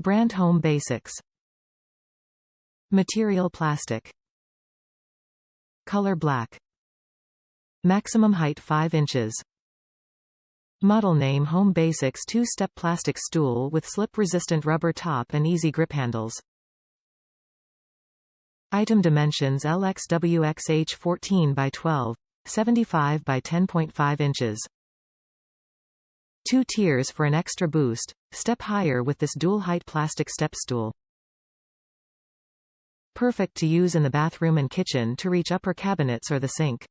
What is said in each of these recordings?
BrandHome Basics. MaterialPlastic. ColorBlack. Maximum height 5 inches. Model NameHome Basics 2-step plastic stool with slip-resistant rubber top and easy grip handles. Item Dimensions LxWxH14 by 12, 75 by 10.5 inches. 2 tiers for an extra boost. Step higher with this dual-height plastic step stool. Perfect to use in the bathroom and kitchen to reach upper cabinets or the sink.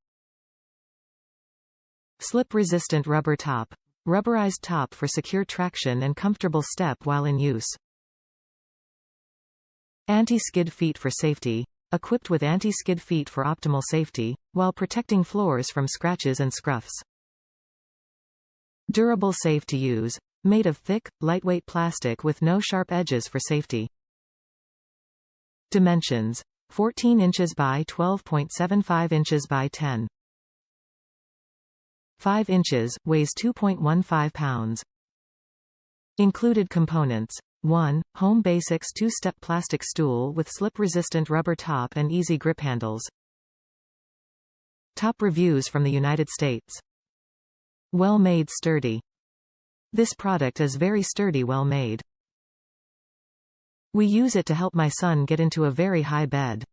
Slip-resistant rubber top. Rubberized top for secure traction and comfortable step while in use. Anti-skid feet for safety. Equipped with anti-skid feet for optimal safety, while protecting floors from scratches and scruffs. Durable, safe to use. Made of thick, lightweight plastic with no sharp edges for safety. Dimensions: 14 inches by 12.75 inches by 10. 5 inches, weighs 2.15 pounds. Included components: 1. Home Basics 2-step plastic stool with slip-resistant rubber top and easy grip handles. Top reviews from the United States. Well made, sturdy. This product is very sturdy, well made. We use it to help my son get into a very high bed.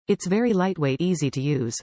It's very lightweight, easy to use.